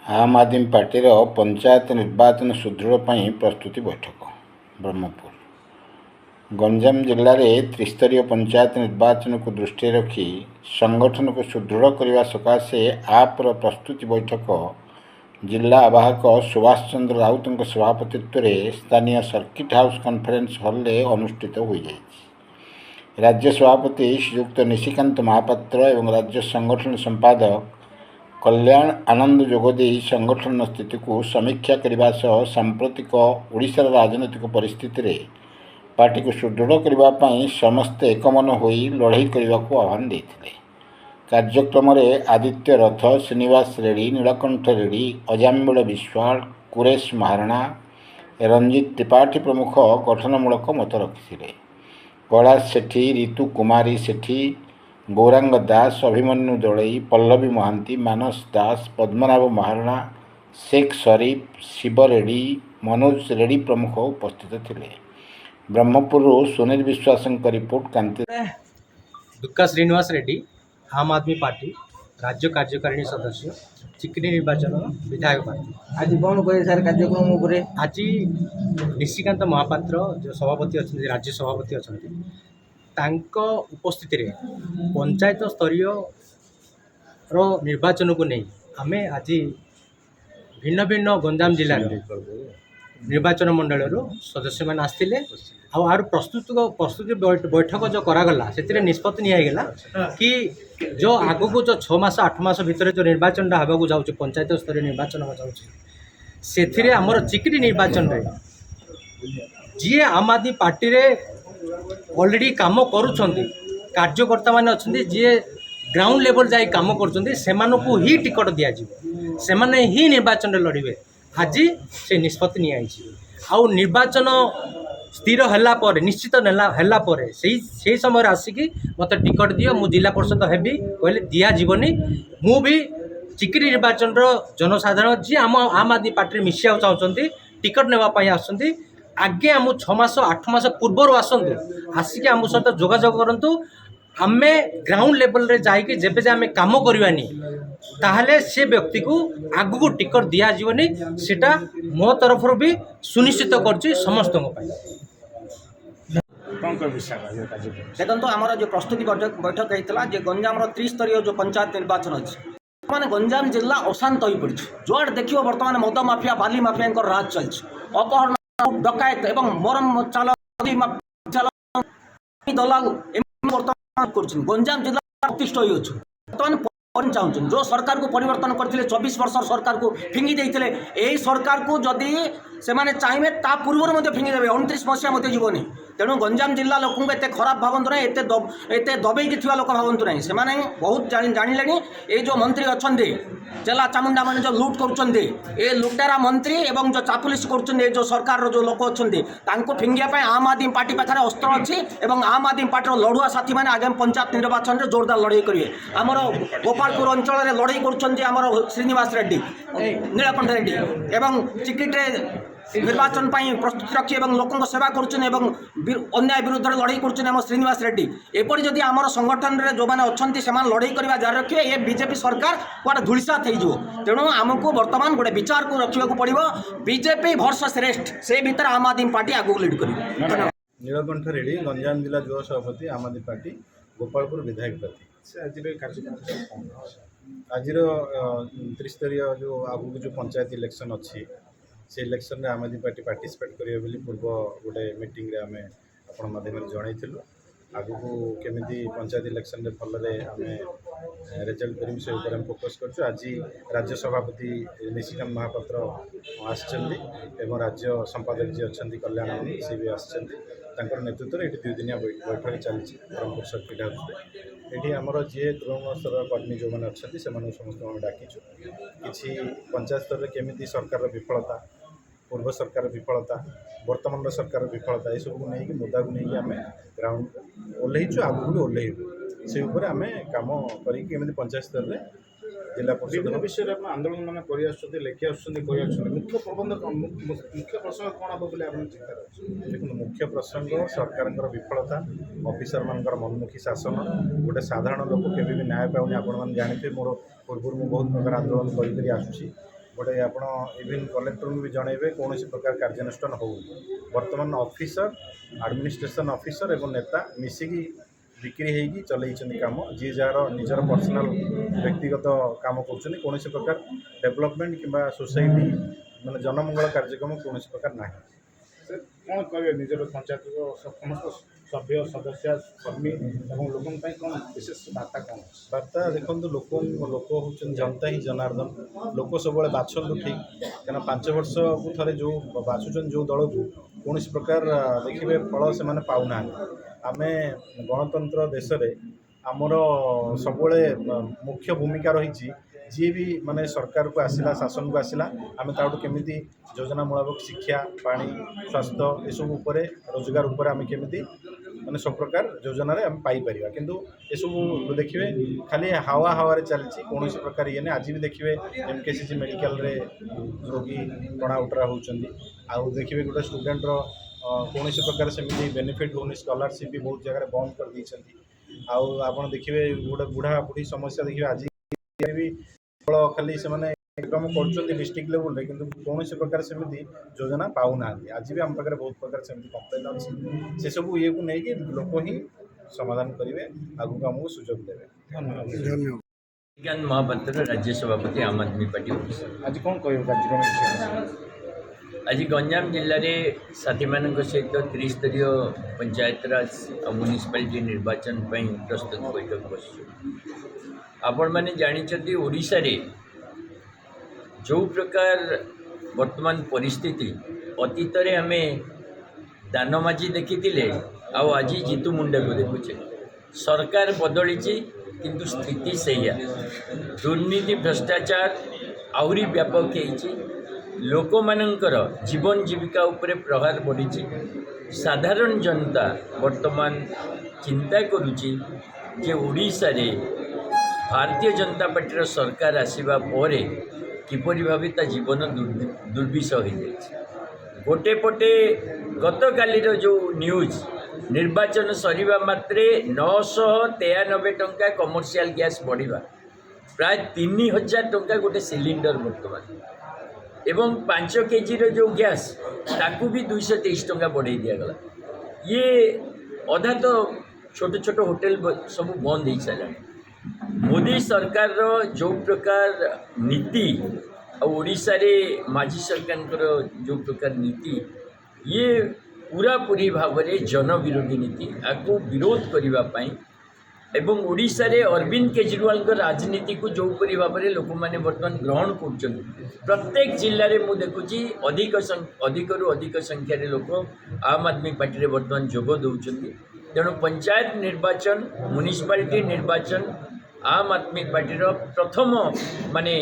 आम आदमी पार्टी पंचायत निर्वाचन सुदृढ़ प्रस्तुति बैठक ब्रह्मपुर गंजाम जिले में त्रिस्तरीय पंचायत निर्वाचन को दृष्टि रखी संगठन को सुदृढ़ करने सकाशे आप्र प्रस्तुति बैठक जिला आवाहक सुभाष चंद्र राउत सभापतित्व में स्थानीय सर्किट हाउस कॉन्फ्रेंस हॉल अनुष्ठित हो जाएगी। राज्य सभापति श्रीयुक्त निशिकांत महापात्र एवं राज्य संगठन संपादक कल्याण आनंद जोगदे संगठन स्थिति को समीक्षा करने सह सांप्रतिक ओडिशार राजनैतिक परिस्थिति रे पार्टी को सुदृढ़ करने समस्ते एकमन हो लड़ाई करने को आह्वान देते। कार्यक्रम में आदित्य रथ, श्रीनिवास रेड्डी, नीलकंठ रेड्डी, अजामिल विश्वाल, कुरेश महाराणा, रंजित त्रिपाठी प्रमुख गठनमूलक मत रखिते। कैलाश सेठी, ऋतु कुमारी सेठी, गौरांग दास, अभिमन्यु दलई, पल्लवी महांती, मानस दास, पद्मनाभ महाराणा, शेख शरीफ, शिव रेड्डी, मनोज रेड्डी प्रमुख उपस्थित थे। ब्रह्मपुर सुनील विश्वास रिपोर्ट कांति दुक्का श्रीनिवास रेड्डी आम आदमी पार्टी राज्य कार्यकारिणी सदस्य चिकनी निर्वाचन विधायक पार्टी। आज कौन कहे सर कार्यक्रम उपरे आज निशिकांत महापात्र जो सभापति अच्छा राज्य सभापति अच्छा उपस्थिति रे पंचायत स्तरीय निर्वाचन को नहीं आम आज भिन्न भिन्न गंजाम जिला निर्वाचन मंडल सदस्य मैंने आसते आर प्रस्तुति बैठक जो करागला से निष्पत्ति निगला कि जो आग को जो 6 मास 8 मास भितर जो निर्वाचन होगा जाऊँ पंचायत स्तरीय निर्वाचन से आमर चिकनी निर्वाचन जी आम आदमी पार्टी रे ऑलरेडी काम करुँच कार्यकर्ता मैंने अच्छा जी ग्राउंड लेवल जाए कम कर ही टिकट दिज्व से ही निर्वाचन लड़े। आज से निष्पत्ति आउ निर्वाचन स्थिर है निश्चित है समय आसिकी मत टिकट दियो मु जिला परिषद हेबी कहले दिज्वनी मु भी चिकनी निर्वाचन जनसाधारण जी आम आदमी पार्टी मिसा चाहते टिकट नापी आसुँच आगे आम 6 मास 8 मास पूर्वर आसतु आसिक आम सहित जोगाजोग करूँ आमे ग्राउंड लेवल रे जाइए जेबे आम कम करवानी ताहले से व्यक्ति को आग को टिकट दिज्वनी सेटा मो तरफ भी सुनिश्चित कर समस्त देखो आमर जो प्रस्तुति बैठक होता है गंजाम त्रिस्तरीय जो पंचायत निर्वाचन अच्छे मैंने गंजाम जिला अशांत हो पड़ी जुआड़ देख बर्तमान मद माफिया बाली माफिया राज चलती अपहरण डकायत एवं मरम चाल दलाल बर्तमान गंजाम जिला प्रतिष्ठ हो बर्तमान चाहूँ जो सरकार को परिवर्तन करते 24 वर्ष सरकार को फिंगी देते यही सरकार को जदि से चाहिए ता पूर्व फिंगी देवे 29 मसीहा जीवनी तेणु गंजाम जिला लोक एत खराब भावतु ना एत दबेकी थी लोक भावतु ना से बहुत जानिले ये जो मंत्री अच्छा चेला चामुंडा मैंने जो लुट कर लुटेरा मंत्री एवं जो चापुलिस कर जो सरकार जो लोक अच्छा फिंगिया आम आदमी पार्टी पाखे अस्त्र अच्छी और आम आदमी पार्टी लड़ुआ साथी मैंने आगामी पंचायत निर्वाचन में जोरदार लड़ाई करेंगे। आमर गोपालपुर अंचल में लड़ाई कर श्रीनिवास रेड्डी, नीलकंठ रेड्डी एवं चिकिटे निर्वाचन प्रस्तुति रखी लोकों सेवा कर अन्याय विरुद्ध लड़ाई कर श्रीनिवास रेड्डी एपरी जदि आम संगठन में जो मैंने अच्छा से लड़ाई करवा जारी रखिए ये बीजेपी सरकार कौटे धूलिसात हो तेणु आमको बर्तमान गोटे विचार को रखा पड़ो बीजेपी वर्सेस रेस्ट से भीतर आम आदमी पार्टी आगे लीड कर। नीलकंठ रेड्डी गंजाम जिला युवा सभापति आम आदमी पार्टी गोपालपुर विधायक प्रार्थी। आज त्रिस्तरीय जो आगू जो पंचायत इलेक्शन अच्छी से इलेक्शन में आम आदमी पार्टी पार्टिसिपेट करेंगे पूर्व गोटे मीटिंग रे आम आपण माध्यम जन आगू केमी पंचायत इलेक्शन में भल आम रेजल्ट कर से फोकस कर। आज राज्य सभापति निशिकांत महापात्र आसछन्ति राज्य संपादक जी अच्छा कल्याण सी भी आसछन्ति नेतृत्व में ये 2 दिनिया बैठक चलती ब्रह्मपुर सर्किट हाउस ये आमर जी तृणमूल स्तर कर्मी जो मैंने अच्छा से समस्त डाकिचु कि पंचायत स्तर में केमी सरकार विफलता पूर्व सरकार विफलता वर्तमान सरकार विफलता यू को लेकिन मुद्दा को लेकिन आम ग्राउंड ओल्लैचु आगू भी ओल्लैबू से आम कम कर पंचायत स्तर में जिला परिषद विषय में आंदोलन मैंने कर लेखि मुख्य प्रबंध मुख्य प्रसंग कौन हम बोले चिंता देखो मुख्य प्रसंग सरकार विफलता ऑफिसर मान मनमुखी शासन गोटे साधारण लोक के भी न्याय पाऊनी आपण मैंने जानते मोर पूर्व बहुत प्रकार आंदोलन कर आसूँ गोटे आपण इवन कलेक्टर भी जनइबे कौन प्रकार कार्यानुष्ठान हो बर्तमान ऑफिसर एडमिनिस्ट्रेशन ऑफिसर एवं नेता मिसिकी बिक्री होगी चलई काम जी जार निजर पर्सनाल व्यक्तिगत काम कर कौन प्रकार डेवलपमेंट कि सोसाइटी माने जनमंगल कार्यक्रम कौन प्रकार ना कौन करेंगे निजर पंचायत समस्त सभ्य सदस्य कर्मी और लोगों कौन विशेष बार्ता कौन बार्ता देखो लोक हूँ जनता ही जनार्दन लोक सब बाछंतु ठीक क्या 5 वर्ष को थे जो बाछुन जो दल को कौन प्रकार देखिए फल से पाऊना आम गणतंत्र देश में आमर सब मुख्य भूमिका रही जी भी माने सरकार को आसला शासन को आसला आम ताठू केमी योजनामूलक शिक्षा पानी स्वास्थ्य यू रोजगार उपर आम केमी माने सब प्रकार योजना रे हम पाई परिबा किंतु ए सब देखिए खाली हावा हावा रे चलची कौन प्रकार ये आज भी देखिए एमकेसीजी मेडिकल रे रोगी टणा उटरा होउचंदी आउ देखिए गोटे स्टूडेंट रो कौन प्रकार से बेनिफिट होनी स्कॉलरशिप भी बहुत जगह बंद कर दी आउ आप देखिए गोटे बुढ़ा बुढ़ी समस्या देखिए आज भी खाली से कार्यक्रम कर डिस्ट्रिक्ट लेवल रे किंतु कौन प्रकार से योजना पाऊना आज भी आम पाखे बहुत प्रकार से कम्प्लेन अच्छी से सब ये को लेकिन लोक ही समाधान करेंगे आगू आमको सुजोग देवे धन्यवाद विज्ञान महापात्र राज्य सभापति आम आदमी पार्टी ओडिशा। आज कौन कह कार्यक्रम आज गंजाम जिले में साथी मान सहित त्रिस्तरीय पंचायतराज और म्युनिसिपालिटी निर्वाचन पर प्रस्तुत बैठक बस आपण मैंने जानी ओडिशा रे जो प्रकार वर्तमान परिस्थिति अतीत रे आम दानमाझी देखी आज जीतू मुंडा को देखुचे सरकार बदली किंतु स्थिति सैया दुर्नीति भ्रष्टाचार आहरी व्यापक होती लोक मानकर जीवन जीविका उपरे प्रहार बढ़ी साधारण जनता वर्तमान चिंता करुच्ची जे ओडिशा रे भारतीय जनता पार्टी सरकार आसवा पर किपरि भावे ता जीवन दुर्विष हो जाए गोटे पटे गत कालीर जो न्यूज निर्वाचन सरीबा मात्रे 993 टंका कमर्शियल गैस बढ़िबा प्राय 3000 टंका गोटे सिलिंडर वर्तमान एवं 5 केजी जो गैस ताकू भी 223 टंका बढ़ाई दिगला ये अधा तो छोट छोट होटेल सब बंद हो सारा मोदी सरकार रो जो प्रकार नीति और ओडिशा रे माझी सरकार जो प्रकार नीति ये पूरा पूरी भाव में जन विरोधी नीति आपको विरोध करने एवं ओडिशा रे अरविंद केजरीवाल राजनीति को जो परी भाव में लोक मैंने बर्तमान ग्रहण कर प्रत्येक जिले में मुझे देखुची अधिकरू अधिक संख्यार लोक आम आदमी पार्टी बर्तमान जोग दौरान तेणु पंचायत निर्वाचन म्युनिसिपालिटी निर्वाचन आम आदमी पार्टी प्रथम माने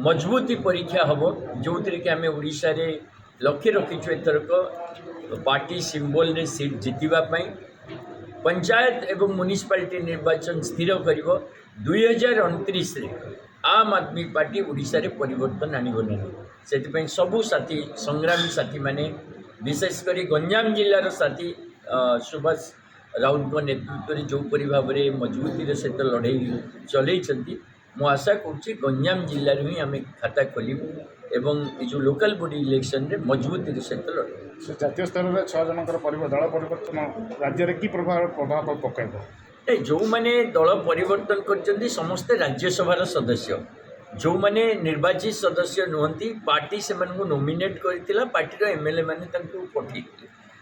मजबूती परीक्षा हम जो थी कि आम ओडिशा रे लक्ष्य रखीचु एथरक पार्टी सिंबल रे सीट जितवाई पंचायत एवं म्युनिसिपालिटी निर्वाचन स्थिर कर 2029 रे आम आदमी पार्टी ओडिशा रे परिवर्तन आनिब नहीं से सबू साथी संग्रामी साथी माने विशेषकर गंजाम जिलार साथी सुभाष राउत को नेतृत्व में जो परी भाव में मजबूती सहित लड़े चलती मु आशा करुँच गंजाम जिले ही आम खाता खोलू एवं जो लोकल बॉडी इलेक्शन रे मजबूती सहित लड़े जातीय स्तर में 6 जनकर दल परिवर्तन राज्य में कि प्रभाव पकड़ जो मैंने दल परिवर्तन कर समस्ते राज्यसभार सदस्य जो मैंने निर्वाचित सदस्य नुहति पार्टी से नोमिनेट करथिला पार्टी एमएलए मैंने पठे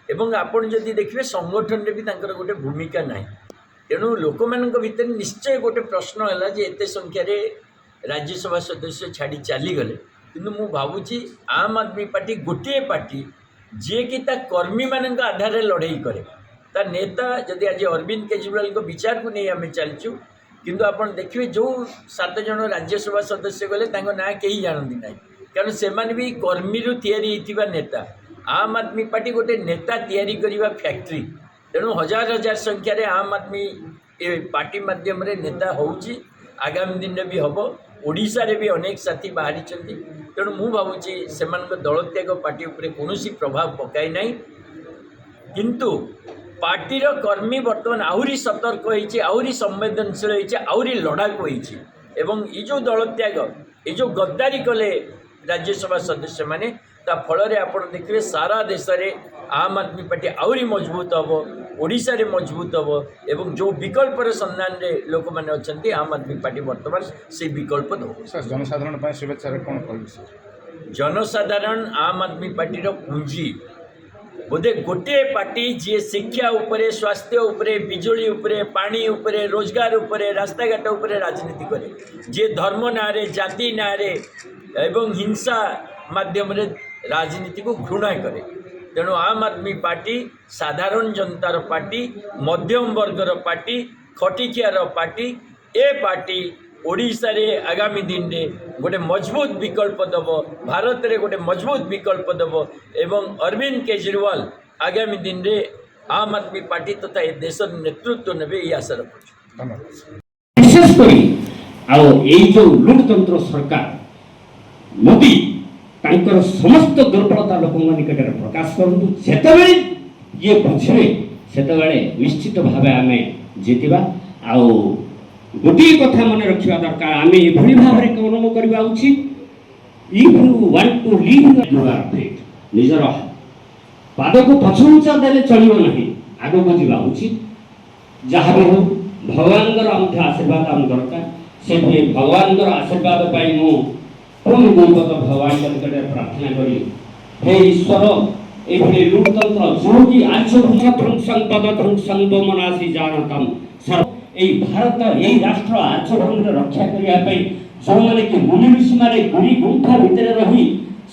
एवं आपण जदि देखिए संगठन रे भी तांकर गोटे भूमिका नहीं तेणु लोक मानक भितर निश्चय गोटे प्रश्न है जे एते संख्यार राज्यसभा सदस्य छाड़ी चलीगले किंतु मु भावुची आम आदमी पार्टी गोटे पार्टी जी कि कर्मी मान आधार लड़ाई करे ता नेता जदि आज अरविंद केजरीवाल को विचार को नहीं आम चलचु किंतु आप देखिए जो 7 जन राज्यसभा सदस्य गले ना कहीं जानती ना कारण से भी कर्मी या नेता आम आदमी पार्टी गोटे नेता तैयारी करवा फैक्ट्री तेणु हजार हजार संख्यार आम आदमी पार्टी माध्यम नेता होउची आगामी दिन में भी हम ओडिशा रे भी अनेक साथी बाहरी तेणु मु भावुची से दल त्याग पार्टी उपरे कौनसी प्रभाव पकाई ना किंतु पार्टीर कर्मी बर्तमान आहरी सतर्क होइछि आहरी संवेदनशील होइछि आहरी लड़ाकू होइछि एवं ये जो दल त्याग ये जो गद्दारी कले राज्यसभा सदस्य माने ता फल आपण देखिए सारा देश में आम आदमी पार्टी आहरी मजबूत हम ओडिशा रे मजबूत हम एवं जो विकल्प सन्धान रे लोक मैंने अच्छा आम आदमी पार्टी बर्तमान से विकल्प दो सर जनसाधारण शुभेच्छा कौन कह जनसाधारण आम आदमी पार्टी पुंजी बोधे गोटे पार्टी जी शिक्षा उपरे स्वास्थ्य उपरे बिजुली उपरे पानी उपरे रोजगार उपरे रास्ताघाट उपरे राजनीति करे जे धर्म ना रे जाति ना रे एवं हिंसा माध्यम रे राजनीति को घृणा करे तेणु आम आदमी पार्टी साधारण जनतार पार्टी मध्यम वर्गर पार्टी खटिकियार पार्टी ए पार्टी ओडिशा रे आगामी दिन रे गोटे मजबूत विकल्प दब भारत रे गोटे मजबूत विकल्प दब एवं अरविंद केजरीवाल आगामी दिन रे आम आदमी पार्टी तथा ए देश नेतृत्व नेबे ये आशा रखुछु। विशेषकर जो लुटतंत्र सरकार मोदी तांकर समस्त दुर्बलता लोक निकट प्रकाश करूँ जितेबले ये बुझे से निश्चित भाव आम जीतवा आउ गोटे कथा मन रखा दरकार आम ये भाव में कर्म करवा उचित if you want to live your faith निजर पाद को पछुचा देले चलियो नहीं आगो को जीवा उचित जहाँ भी हो भगवान आशीर्वाद आम दरकार से भगवान आशीर्वाद पाई मु पुणी गुणगत भगवान निकट प्रार्थना करी हे ईश्वर ये लुटतंत्र जो कि आज ध्वंसं पद ध्वंसं मनासी जानतम सर्व भारत यही राष्ट्र आचरण रक्षा करने जो मैंने कि मुनि ऋषि मारे गुरी गुंफा भितर रही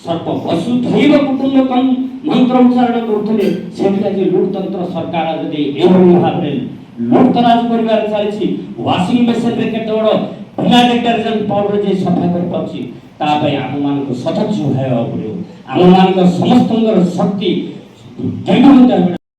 सर्प वसुधैव कुटुंबकम मंत्र उच्चारण करते से लुटतंत्र सरकार जदि भाव में लुटतराज कर चलती वाशिंग मेसीन में केत बड़ बिना डिटर्जेंट पाउडर जे सफा कर पाची तापय आम मान को सतत जो है आम मान समस्त शक्ति